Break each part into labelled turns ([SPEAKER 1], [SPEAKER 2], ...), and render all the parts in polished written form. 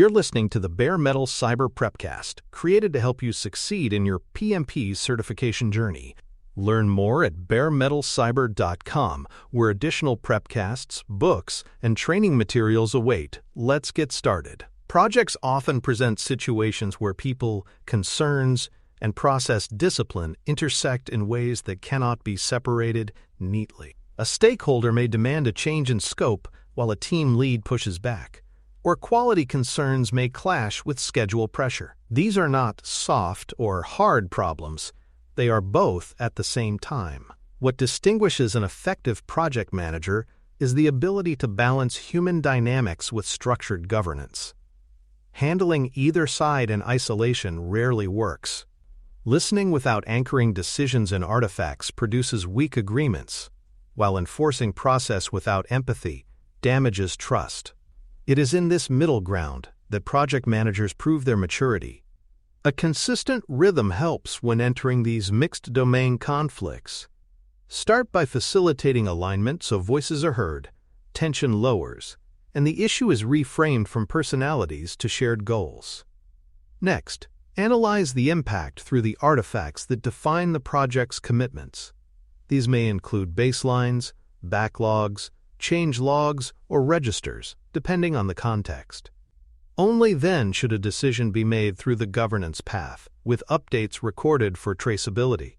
[SPEAKER 1] You're listening to the Bare Metal Cyber Prepcast, created to help you succeed in your PMP certification journey. Learn more at baremetalcyber.com, where additional prepcasts, books, and training materials await. Let's get started. Projects often present situations where people, concerns, and process discipline intersect in ways that cannot be separated neatly. A stakeholder may demand a change in scope while a team lead pushes back, or quality concerns may clash with schedule pressure. These are not soft or hard problems. They are both at the same time. What distinguishes an effective project manager is the ability to balance human dynamics with structured governance. Handling either side in isolation rarely works. Listening without anchoring decisions in artifacts produces weak agreements, while enforcing process without empathy damages trust. It is in this middle ground that project managers prove their maturity. A consistent rhythm helps when entering these mixed domain conflicts. Start by facilitating alignment so voices are heard, tension lowers, and the issue is reframed from personalities to shared goals. Next, analyze the impact through the artifacts that define the project's commitments. These may include baselines, backlogs, change logs, or registers, depending on the context. Only then should a decision be made through the governance path, with updates recorded for traceability.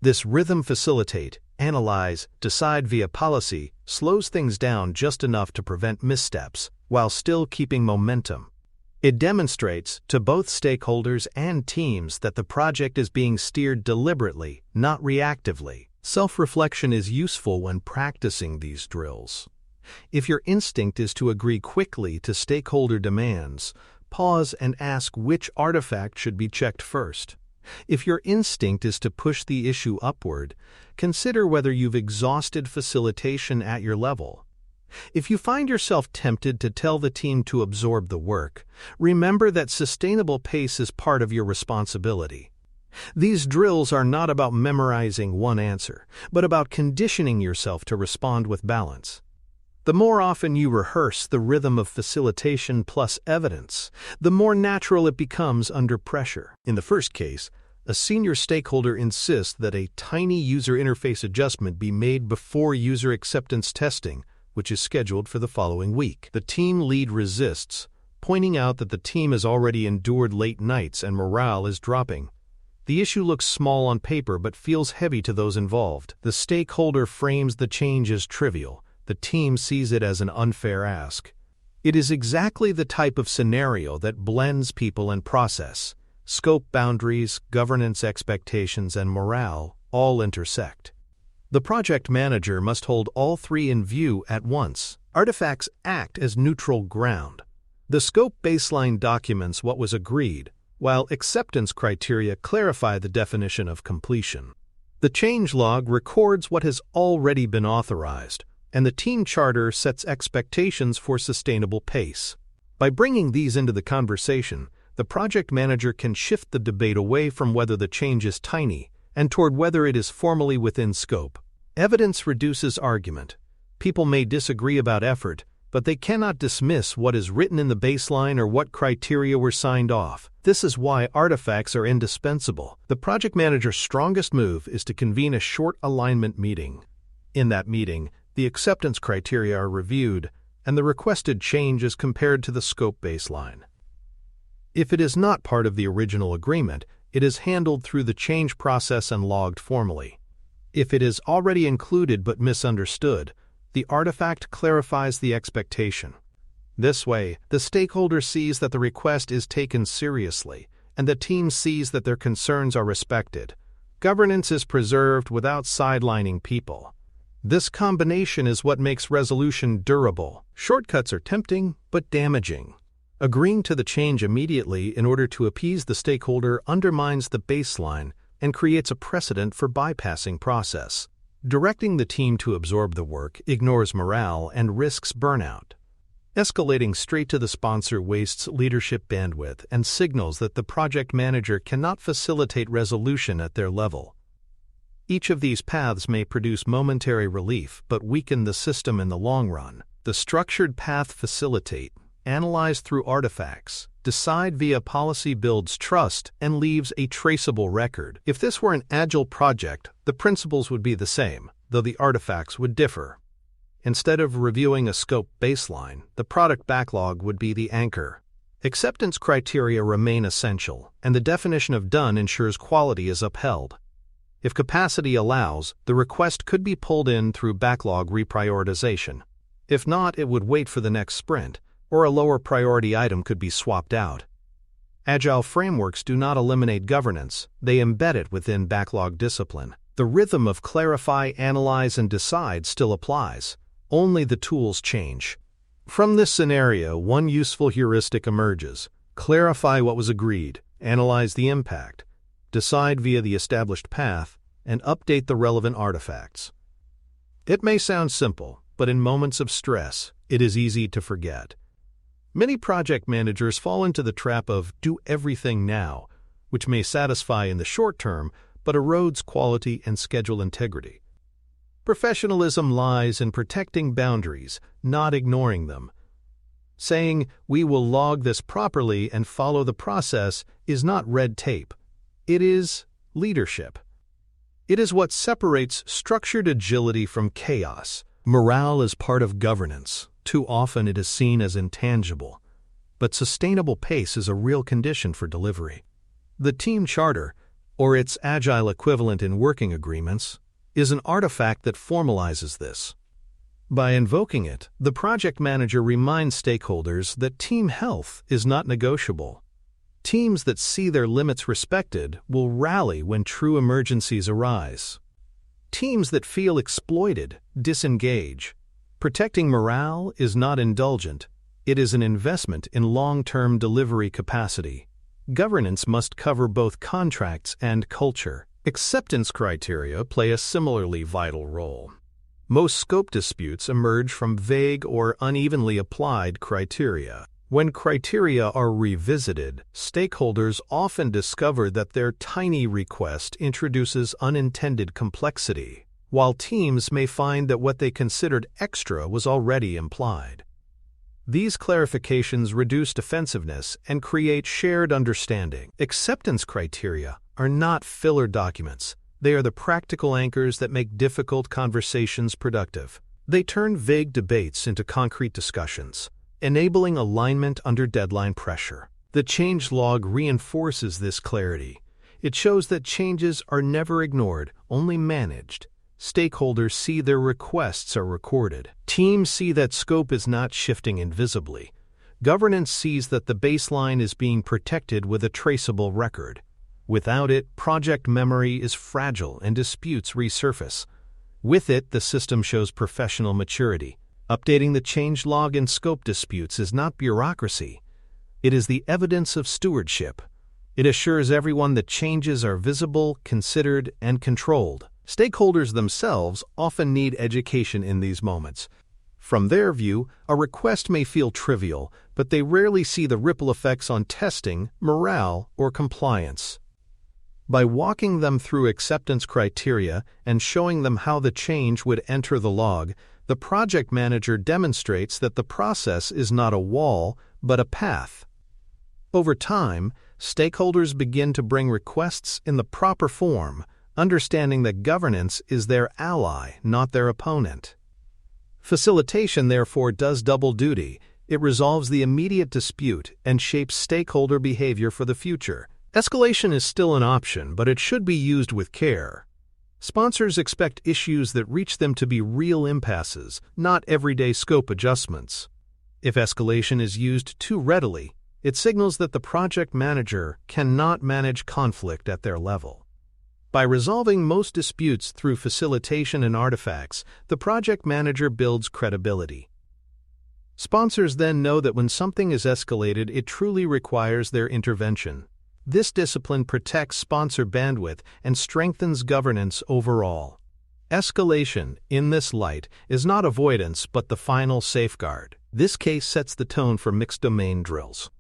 [SPEAKER 1] This rhythm facilitate, analyze, decide via policy slows things down just enough to prevent missteps, while still keeping momentum. It demonstrates to both stakeholders and teams that the project is being steered deliberately, not reactively. Self-reflection is useful when practicing these drills. If your instinct is to agree quickly to stakeholder demands, pause and ask which artifact should be checked first. If your instinct is to push the issue upward, consider whether you've exhausted facilitation at your level. If you find yourself tempted to tell the team to absorb the work, remember that sustainable pace is part of your responsibility. These drills are not about memorizing one answer, but about conditioning yourself to respond with balance. The more often you rehearse the rhythm of facilitation plus evidence, the more natural it becomes under pressure. In the first case, a senior stakeholder insists that a tiny user interface adjustment be made before user acceptance testing, which is scheduled for the following week. The team lead resists, pointing out that the team has already endured late nights and morale is dropping. The issue looks small on paper but feels heavy to those involved. The stakeholder frames the change as trivial. The team sees it as an unfair ask. It is exactly the type of scenario that blends people and process. Scope boundaries, governance expectations, and morale all intersect. The project manager must hold all three in view at once. Artifacts act as neutral ground. The scope baseline documents what was agreed, while acceptance criteria clarify the definition of completion. The change log records what has already been authorized, and the team charter sets expectations for sustainable pace. By bringing these into the conversation, the project manager can shift the debate away from whether the change is tiny and toward whether it is formally within scope. Evidence reduces argument. People may disagree about effort, but they cannot dismiss what is written in the baseline or what criteria were signed off. This is why artifacts are indispensable. The project manager's strongest move is to convene a short alignment meeting. In that meeting, the acceptance criteria are reviewed, and the requested change is compared to the scope baseline. If it is not part of the original agreement, it is handled through the change process and logged formally. If it is already included but misunderstood, the artifact clarifies the expectation. This way, the stakeholder sees that the request is taken seriously, and the team sees that their concerns are respected. Governance is preserved without sidelining people. This combination is what makes resolution durable. Shortcuts are tempting, but damaging. Agreeing to the change immediately in order to appease the stakeholder undermines the baseline and creates a precedent for bypassing process. Directing the team to absorb the work ignores morale and risks burnout. Escalating straight to the sponsor wastes leadership bandwidth and signals that the project manager cannot facilitate resolution at their level. Each of these paths may produce momentary relief but weaken the system in the long run. The structured path facilitate, analyze through artifacts, decide via policy builds trust, and leaves a traceable record. If this were an agile project, the principles would be the same, though the artifacts would differ. Instead of reviewing a scope baseline, the product backlog would be the anchor. Acceptance criteria remain essential, and the definition of done ensures quality is upheld. If capacity allows, the request could be pulled in through backlog reprioritization. If not, it would wait for the next sprint, or a lower priority item could be swapped out. Agile frameworks do not eliminate governance, they embed it within backlog discipline. The rhythm of clarify, analyze, and decide still applies, only the tools change. From this scenario, one useful heuristic emerges: clarify what was agreed, analyze the impact, decide via the established path, and update the relevant artifacts. It may sound simple, but in moments of stress, it is easy to forget. Many project managers fall into the trap of do everything now, which may satisfy in the short term, but erodes quality and schedule integrity. Professionalism lies in protecting boundaries, not ignoring them. Saying, "We will log this properly and follow the process," is not red tape. It is leadership. It is what separates structured agility from chaos. Morale is part of governance. Too often it is seen as intangible. But sustainable pace is a real condition for delivery. The team charter, or its agile equivalent in working agreements, is an artifact that formalizes this. By invoking it, the project manager reminds stakeholders that team health is not negotiable. Teams that see their limits respected will rally when true emergencies arise. Teams that feel exploited disengage. Protecting morale is not indulgent, it is an investment in long-term delivery capacity. Governance must cover both contracts and culture. Acceptance criteria play a similarly vital role. Most scope disputes emerge from vague or unevenly applied criteria. When criteria are revisited, stakeholders often discover that their tiny request introduces unintended complexity, while teams may find that what they considered extra was already implied. These clarifications reduce defensiveness and create shared understanding. Acceptance criteria are not filler documents. They are the practical anchors that make difficult conversations productive. They turn vague debates into concrete discussions, enabling alignment under deadline pressure. The change log reinforces this clarity. It shows that changes are never ignored, only managed. Stakeholders see their requests are recorded. Teams see that scope is not shifting invisibly. Governance sees that the baseline is being protected with a traceable record. Without it, project memory is fragile and disputes resurface. With it, the system shows professional maturity. Updating the change log in scope disputes is not bureaucracy. It is the evidence of stewardship. It assures everyone that changes are visible, considered, and controlled. Stakeholders themselves often need education in these moments. From their view, a request may feel trivial, but they rarely see the ripple effects on testing, morale, or compliance. By walking them through acceptance criteria and showing them how the change would enter the log, the project manager demonstrates that the process is not a wall, but a path. Over time, stakeholders begin to bring requests in the proper form, understanding that governance is their ally, not their opponent. Facilitation, therefore, does double duty. It resolves the immediate dispute and shapes stakeholder behavior for the future. Escalation is still an option, but it should be used with care. Sponsors expect issues that reach them to be real impasses, not everyday scope adjustments. If escalation is used too readily, it signals that the project manager cannot manage conflict at their level. By resolving most disputes through facilitation and artifacts, the project manager builds credibility. Sponsors then know that when something is escalated, it truly requires their intervention. This discipline protects sponsor bandwidth and strengthens governance overall. Escalation, in this light, is not avoidance but the final safeguard. This case sets the tone for mixed domain drills.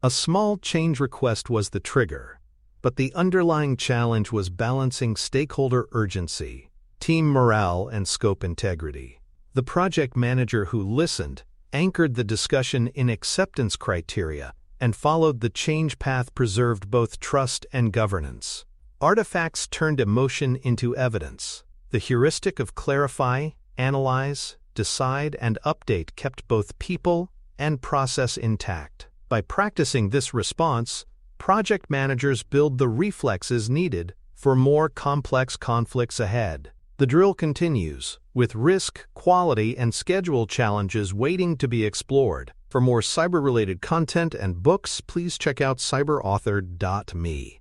[SPEAKER 1] A small change request was the trigger, but the underlying challenge was balancing stakeholder urgency, team morale, and scope integrity. The project manager who listened, anchored the discussion in acceptance criteria, and followed the change path preserved both trust and governance. Artifacts turned emotion into evidence. The heuristic of clarify, analyze, decide, and update kept both people and process intact. By practicing this response, project managers build the reflexes needed for more complex conflicts ahead. The drill continues, with risk, quality, and schedule challenges waiting to be explored. For more cyber-related content and books, please check out cyberauthor.me.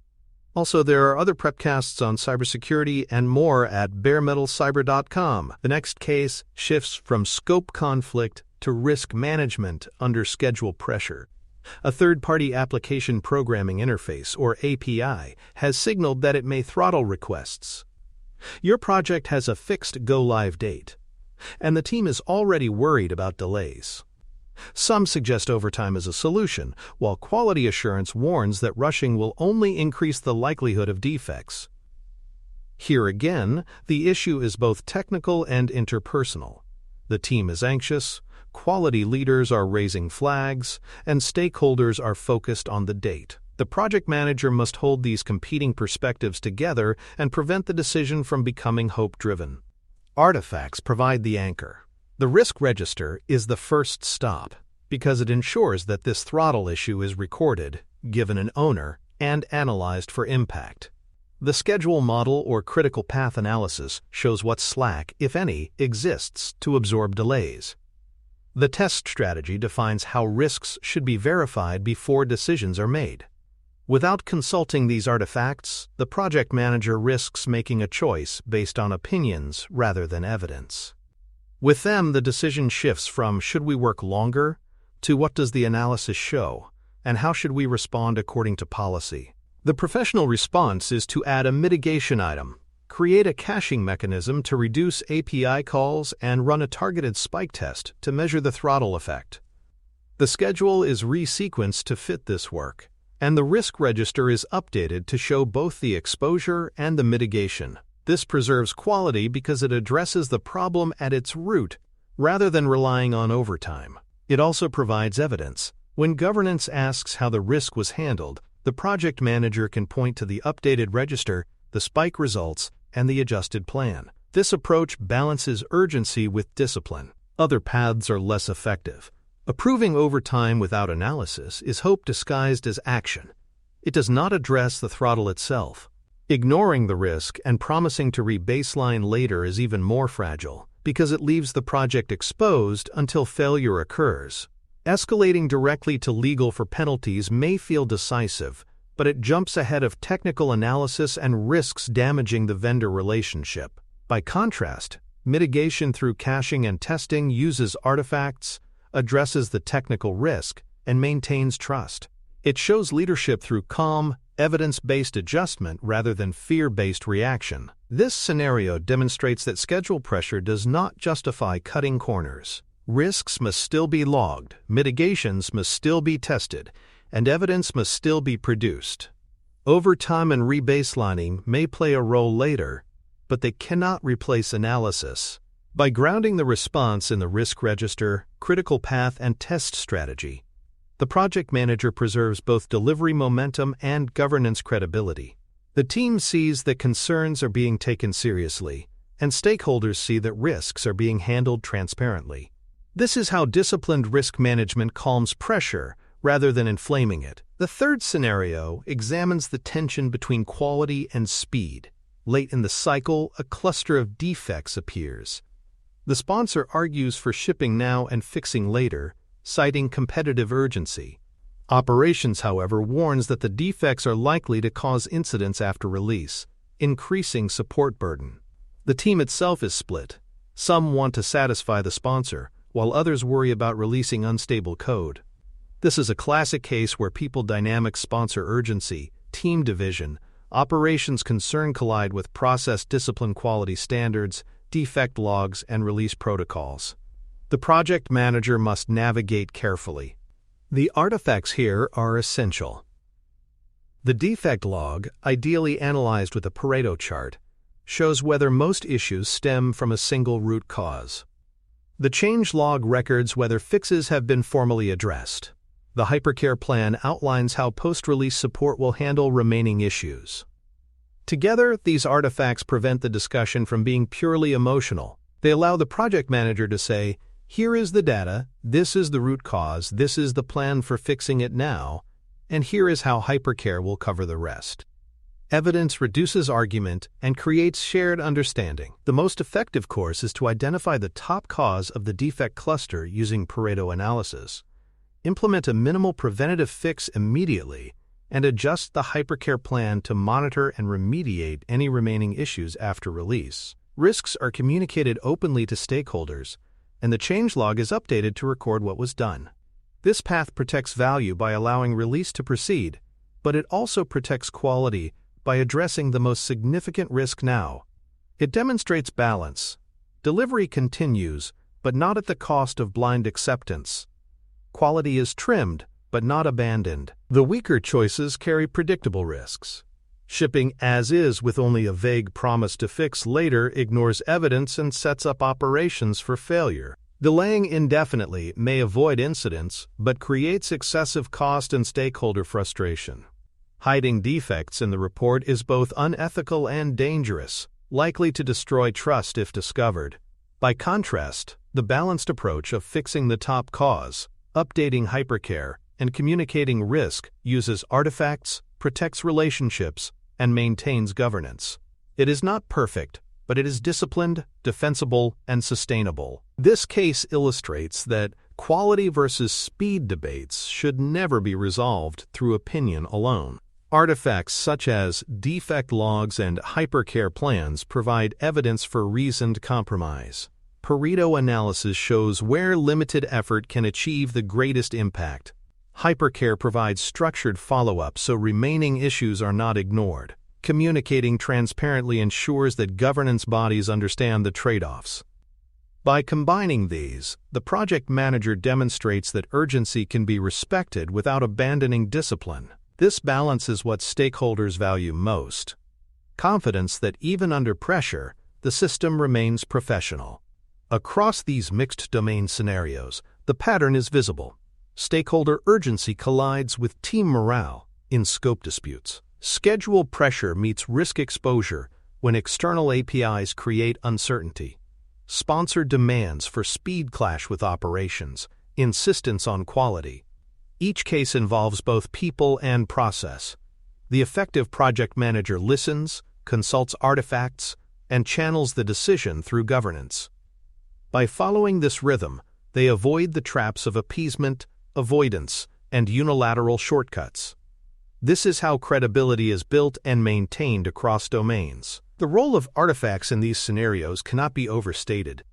[SPEAKER 1] Also, there are other prepcasts on cybersecurity and more at baremetalcyber.com. The next case shifts from scope conflict to risk management under schedule pressure. A third-party application programming interface, or API, has signaled that it may throttle requests. Your project has a fixed go-live date, and the team is already worried about delays. Some suggest overtime as a solution, while quality assurance warns that rushing will only increase the likelihood of defects. Here again, the issue is both technical and interpersonal. The team is anxious, quality leaders are raising flags, and stakeholders are focused on the date. The project manager must hold these competing perspectives together and prevent the decision from becoming hope-driven. Artifacts provide the anchor. The risk register is the first stop, because it ensures that this throttle issue is recorded, given an owner, and analyzed for impact. The schedule model or critical path analysis shows what slack, if any, exists to absorb delays. The test strategy defines how risks should be verified before decisions are made. Without consulting these artifacts, the project manager risks making a choice based on opinions rather than evidence. With them, the decision shifts from should we work longer to what does the analysis show, and how should we respond according to policy. The professional response is to add a mitigation item, create a caching mechanism to reduce API calls, and run a targeted spike test to measure the throttle effect. The schedule is resequenced to fit this work, and the risk register is updated to show both the exposure and the mitigation. This preserves quality because it addresses the problem at its root, rather than relying on overtime. It also provides evidence. When governance asks how the risk was handled, the project manager can point to the updated register, the spike results, and the adjusted plan. This approach balances urgency with discipline. Other paths are less effective. Approving overtime without analysis is hope disguised as action. It does not address the throttle itself. Ignoring the risk and promising to re-baseline later is even more fragile, because it leaves the project exposed until failure occurs. Escalating directly to legal for penalties may feel decisive, but it jumps ahead of technical analysis and risks damaging the vendor relationship. By contrast, mitigation through caching and testing uses artifacts, addresses the technical risk, and maintains trust. It shows leadership through calm, evidence-based adjustment rather than fear-based reaction. This scenario demonstrates that schedule pressure does not justify cutting corners. Risks must still be logged, mitigations must still be tested, and evidence must still be produced. Overtime and rebaselining may play a role later, but they cannot replace analysis. By grounding the response in the risk register, critical path, and test strategy, the project manager preserves both delivery momentum and governance credibility. The team sees that concerns are being taken seriously, and stakeholders see that risks are being handled transparently. This is how disciplined risk management calms pressure rather than inflaming it. The third scenario examines the tension between quality and speed. Late in the cycle, a cluster of defects appears. The sponsor argues for shipping now and fixing later, citing competitive urgency. Operations, however, warns that the defects are likely to cause incidents after release, increasing support burden. The team itself is split. Some want to satisfy the sponsor, while others worry about releasing unstable code. This is a classic case where people dynamics sponsor urgency, team division, operations concern collide with process discipline quality standards, defect logs, and release protocols. The project manager must navigate carefully. The artifacts here are essential. The defect log, ideally analyzed with a Pareto chart, shows whether most issues stem from a single root cause. The change log records whether fixes have been formally addressed. The hypercare plan outlines how post-release support will handle remaining issues. Together, these artifacts prevent the discussion from being purely emotional. They allow the project manager to say, "Here is the data, this is the root cause, this is the plan for fixing it now, and here is how hypercare will cover the rest." Evidence reduces argument and creates shared understanding. The most effective course is to identify the top cause of the defect cluster using Pareto analysis. Implement a minimal preventative fix immediately, and adjust the hypercare plan to monitor and remediate any remaining issues after release. Risks are communicated openly to stakeholders, and the changelog is updated to record what was done. This path protects value by allowing release to proceed, but it also protects quality by addressing the most significant risk now. It demonstrates balance. Delivery continues, but not at the cost of blind acceptance. Quality is trimmed, but not abandoned. The weaker choices carry predictable risks. Shipping as is with only a vague promise to fix later ignores evidence and sets up operations for failure. Delaying indefinitely may avoid incidents, but creates excessive cost and stakeholder frustration. Hiding defects in the report is both unethical and dangerous, likely to destroy trust if discovered. By contrast, the balanced approach of fixing the top cause, updating hypercare, and communicating risk uses artifacts, protects relationships, and maintains governance. It is not perfect, but it is disciplined, defensible, and sustainable. This case illustrates that quality versus speed debates should never be resolved through opinion alone. Artifacts such as defect logs and hypercare plans provide evidence for reasoned compromise. Pareto analysis shows where limited effort can achieve the greatest impact. Hypercare provides structured follow-up so remaining issues are not ignored. Communicating transparently ensures that governance bodies understand the trade-offs. By combining these, the project manager demonstrates that urgency can be respected without abandoning discipline. This balance is what stakeholders value most. Confidence that even under pressure, the system remains professional. Across these mixed domain scenarios, the pattern is visible. Stakeholder urgency collides with team morale in scope disputes. Schedule pressure meets risk exposure when external APIs create uncertainty. Sponsor demands for speed clash with operations, insistence on quality. Each case involves both people and process. The effective project manager listens, consults artifacts, and channels the decision through governance. By following this rhythm, they avoid the traps of appeasement, avoidance, and unilateral shortcuts. This is how credibility is built and maintained across domains. The role of artifacts in these scenarios cannot be overstated.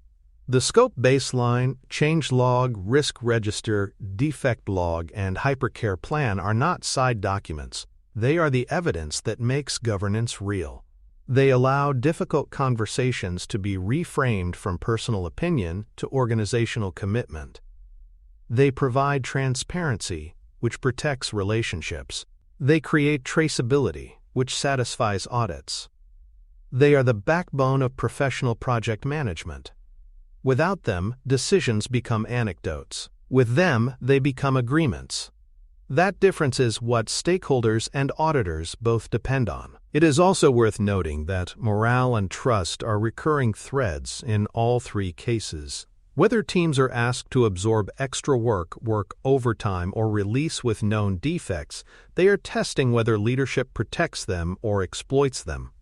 [SPEAKER 1] The scope baseline, change log, risk register, defect log, and hypercare plan are not side documents. They are the evidence that makes governance real. They allow difficult conversations to be reframed from personal opinion to organizational commitment. They provide transparency, which protects relationships. They create traceability, which satisfies audits. They are the backbone of professional project management. Without them, decisions become anecdotes. With them, they become agreements. That difference is what stakeholders and auditors both depend on. It is also worth noting that morale and trust are recurring threads in all three cases. Whether teams are asked to absorb extra work overtime, or release with known defects, they are testing whether leadership protects them or exploits them.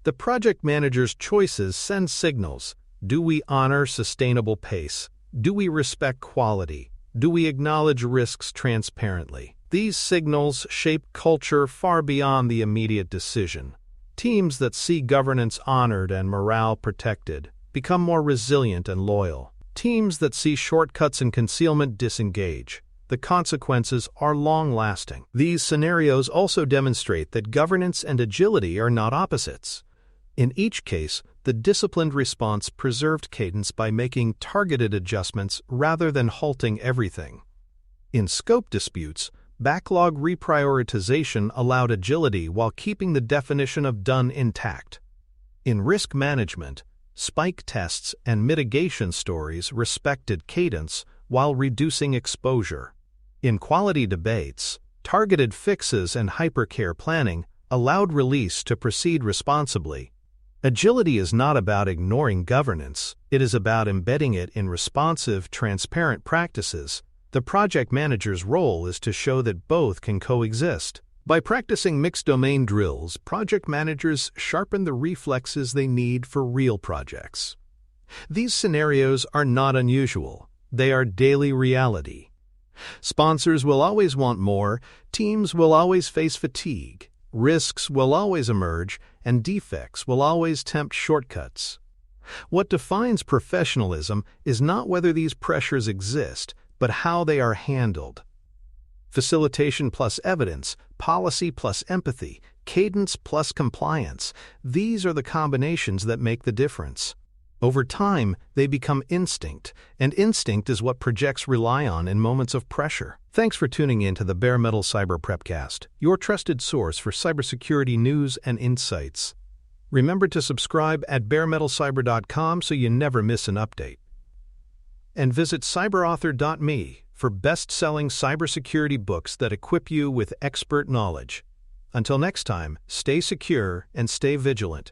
[SPEAKER 1] The project manager's choices send signals. Do we honor sustainable pace? Do we respect quality? Do we acknowledge risks transparently? These signals shape culture far beyond the immediate decision. Teams that see governance honored and morale protected become more resilient and loyal. Teams that see shortcuts and concealment disengage. The consequences are long-lasting. These scenarios also demonstrate that governance and agility are not opposites. In each case, the disciplined response preserved cadence by making targeted adjustments rather than halting everything. In scope disputes, backlog reprioritization allowed agility while keeping the definition of done intact. In risk management, Spike tests and mitigation stories respected cadence while reducing exposure. In quality debates, targeted fixes and hypercare planning allowed release to proceed responsibly. Agility is not about ignoring governance, it is about embedding it in responsive, transparent practices. The project manager's role is to show that both can coexist. By practicing mixed domain drills, project managers sharpen the reflexes they need for real projects. These scenarios are not unusual, they are daily reality. Sponsors will always want more, teams will always face fatigue, risks will always emerge, and defects will always tempt shortcuts. What defines professionalism is not whether these pressures exist, but how they are handled. Facilitation plus evidence, policy plus empathy, cadence plus compliance, these are the combinations that make the difference. Over time, they become instinct, and instinct is what projects rely on in moments of pressure. Thanks for tuning in to the Bare Metal Cyber Prepcast, your trusted source for cybersecurity news and insights. Remember to subscribe at baremetalcyber.com so you never miss an update. And visit cyberauthor.me for best-selling cybersecurity books that equip you with expert knowledge. Until next time, stay secure and stay vigilant.